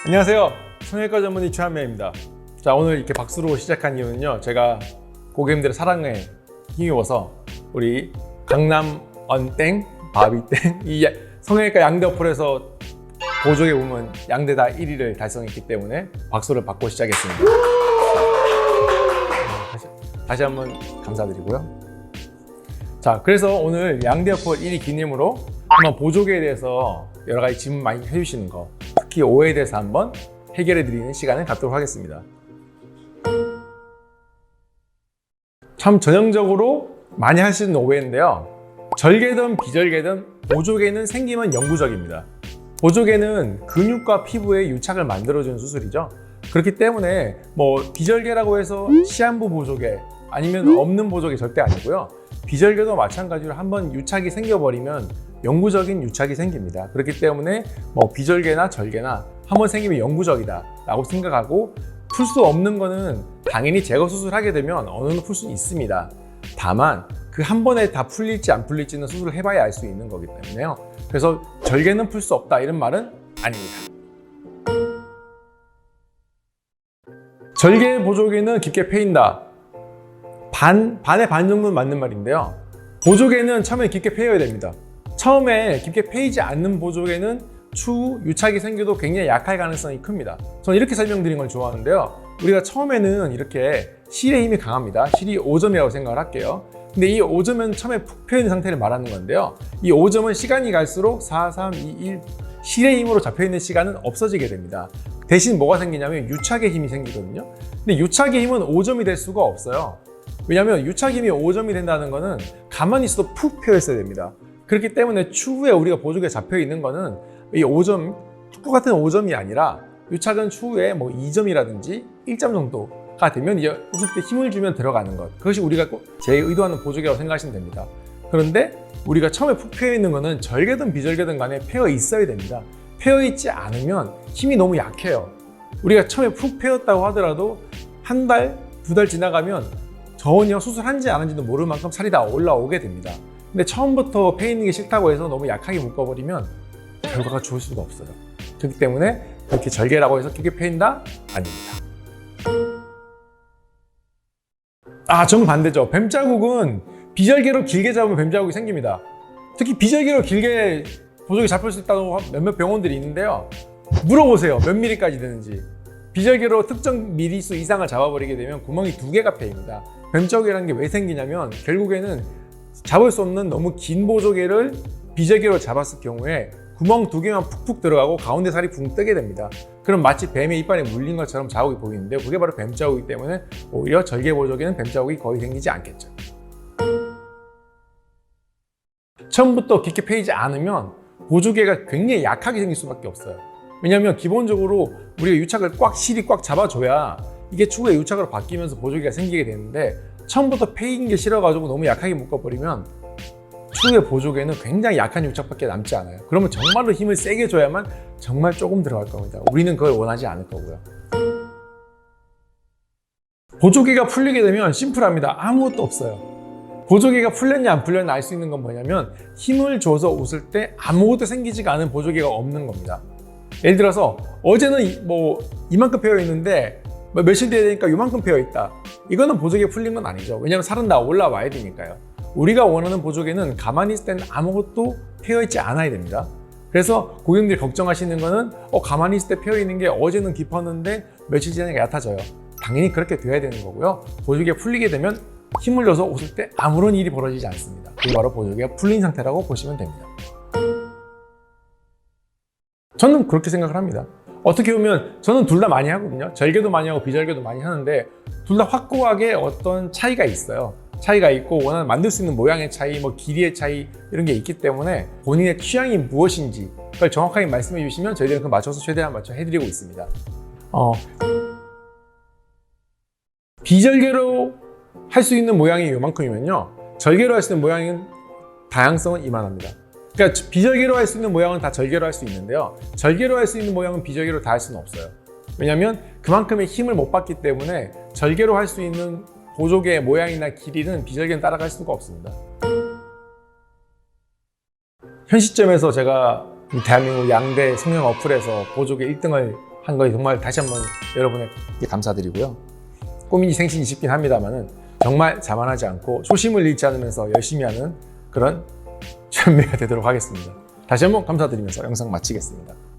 안녕하세요. 성형외과 전문의 최한명입니다. 자, 오늘 이렇게 박수로 시작한 이유는요, 제가 고객님들의 사랑에 힘입어서 우리 강남 언땡, 바비땡 이 성형외과 양대 어플에서 보조개 부문 양대 다 1위를 달성했기 때문에 박수를 받고 시작했습니다. 다시 한번 감사드리고요. 자, 그래서 오늘 양대 어플 1위 기념으로 한번 보조개에 대해서 여러 가지 질문 많이 해주시는 거, 특히 오해에 대해서 한번 해결해 드리는 시간을 갖도록 하겠습니다. 참 전형적으로 많이 하시는 오해인데요, 절개든 비절개든 보조개는 생기면 영구적입니다. 보조개는 근육과 피부에 유착을 만들어주는 수술이죠. 그렇기 때문에 뭐 비절개라고 해서 시한부 보조개 아니면 없는 보조개 절대 아니고요, 비절개도 마찬가지로 한번 유착이 생겨버리면 영구적인 유착이 생깁니다. 그렇기 때문에 뭐 비절개나 절개나 한번 생기면 영구적이다 라고 생각하고, 풀 수 없는 거는 당연히 제거 수술하게 되면 어느 정도 풀 수 있습니다. 다만 그 한 번에 다 풀릴지 안 풀릴지는 수술을 해봐야 알 수 있는 거기 때문에요. 그래서 절개는 풀 수 없다 이런 말은 아닙니다. 절개 보조개는 깊게 패인다. 반의 반 정도는 맞는 말인데요, 보조개는 처음에 깊게 패여야 됩니다. 처음에 깊게 패이지 않는 보조개는 추후 유착이 생겨도 굉장히 약할 가능성이 큽니다. 저는 이렇게 설명드리는 걸 좋아하는데요, 우리가 처음에는 이렇게 실의 힘이 강합니다. 실이 5점이라고 생각을 할게요. 근데 이 5점은 처음에 푹 패인 상태를 말하는 건데요, 이 5점은 시간이 갈수록 4, 3, 2, 1 실의 힘으로 잡혀있는 시간은 없어지게 됩니다. 대신 뭐가 생기냐면 유착의 힘이 생기거든요. 근데 유착의 힘은 5점이 될 수가 없어요. 왜냐하면 유착 힘이 5점이 된다는 거는 가만히 있어도 푹 패여 있어야 됩니다. 그렇기 때문에 추후에 우리가 보조개에 잡혀 있는 거는 이 5점, 똑같은 5점이 아니라 유착은 추후에 뭐 2점이라든지 1점 정도가 되면 이제 웃을 때 힘을 주면 들어가는 것, 그것이 우리가 제 의도하는 보조개라고 생각하시면 됩니다. 그런데 우리가 처음에 푹 패여 있는 거는 절개든 비절개든 간에 패여 있어야 됩니다. 패여 있지 않으면 힘이 너무 약해요. 우리가 처음에 푹 패였다고 하더라도 한 달, 두 달 지나가면 전혀 수술한지 안 한지도 모를 만큼 살이 다 올라오게 됩니다. 근데 처음부터 패 있는 게 싫다고 해서 너무 약하게 묶어버리면 결과가 좋을 수가 없어요. 그렇기 때문에 그렇게 절개라고 해서 깊게 패인다? 아닙니다. 정반대죠. 뱀자국은 비절개로 길게 잡으면 뱀자국이 생깁니다. 특히 비절개로 길게 보조개 잡힐 수 있다고 몇몇 병원들이 있는데요, 물어보세요. 몇 미리까지 되는지. 비절개로 특정 미리수 이상을 잡아버리게 되면 구멍이 2개가 패입니다. 뱀자국이라는 게 왜 생기냐면 결국에는 잡을 수 없는 너무 긴 보조개를 비절개로 잡았을 경우에 구멍 2개만 푹푹 들어가고 가운데 살이 붕 뜨게 됩니다. 그럼 마치 뱀의 이빨에 물린 것처럼 자국이 보이는데 그게 바로 뱀자국이기 때문에 오히려 절개 보조개는 뱀자국이 거의 생기지 않겠죠. 처음부터 깊게 패이지 않으면 보조개가 굉장히 약하게 생길 수밖에 없어요. 왜냐하면 기본적으로 우리가 유착을 실이 꽉 잡아줘야 이게 추후에 유착으로 바뀌면서 보조개가 생기게 되는데, 처음부터 패인 게 싫어가지고 너무 약하게 묶어버리면 추후에 보조개는 굉장히 약한 유착밖에 남지 않아요. 그러면 정말로 힘을 세게 줘야만 정말 조금 들어갈 겁니다. 우리는 그걸 원하지 않을 거고요. 보조개가 풀리게 되면 심플합니다. 아무것도 없어요. 보조개가 풀렸냐 안 풀렸냐 알 수 있는 건 뭐냐면 힘을 줘서 웃을 때 아무것도 생기지가 않은 보조개가 없는 겁니다. 예를 들어서 어제는 뭐 이만큼 패여 있는데 며칠 뒤에 되니까 이만큼 패여 있다. 이거는 보조개 풀린 건 아니죠. 왜냐하면 살은 다 올라와야 되니까요. 우리가 원하는 보조개는 가만히 있을 때는 아무것도 패여 있지 않아야 됩니다. 그래서 고객님들이 걱정하시는 거는 가만히 있을 때 패여 있는 게 어제는 깊었는데 며칠 지나니까 얕아져요. 당연히 그렇게 돼야 되는 거고요. 보조개가 풀리게 되면 힘을 줘서 웃을 때 아무런 일이 벌어지지 않습니다. 그게 바로 보조개가 풀린 상태라고 보시면 됩니다. 저는 그렇게 생각을 합니다. 어떻게 보면 저는 둘 다 많이 하거든요. 절개도 많이 하고 비절개도 많이 하는데 둘 다 확고하게 어떤 차이가 있어요. 차이가 있고 원하는 만들 수 있는 모양의 차이, 뭐 길이의 차이 이런 게 있기 때문에 본인의 취향이 무엇인지 그걸 정확하게 말씀해 주시면 저희들은 그 맞춰서 최대한 해드리고 있습니다. 비절개로 할 수 있는 모양이 이만큼이면요, 절개로 할 수 있는 모양은 다양성은 이만합니다. 그러니까 비절개로 할 수 있는 모양은 다 절개로 할 수 있는데요, 절개로 할 수 있는 모양은 비절개로 다 할 수는 없어요. 왜냐하면 그만큼의 힘을 못 받기 때문에 절개로 할 수 있는 보조개의 모양이나 길이는 비절개는 따라갈 수가 없습니다. 현 시점에서 제가 대한민국 양대 성형 어플에서 보조개 1등을 한 거에 정말 다시 한번 여러분에게 감사드리고요. 꿈인지 생신이 싶긴 합니다만은 정말 자만하지 않고 초심을 잃지 않으면서 열심히 하는 그런 전매가 되도록 하겠습니다. 다시 한번 감사드리면서 영상 마치겠습니다.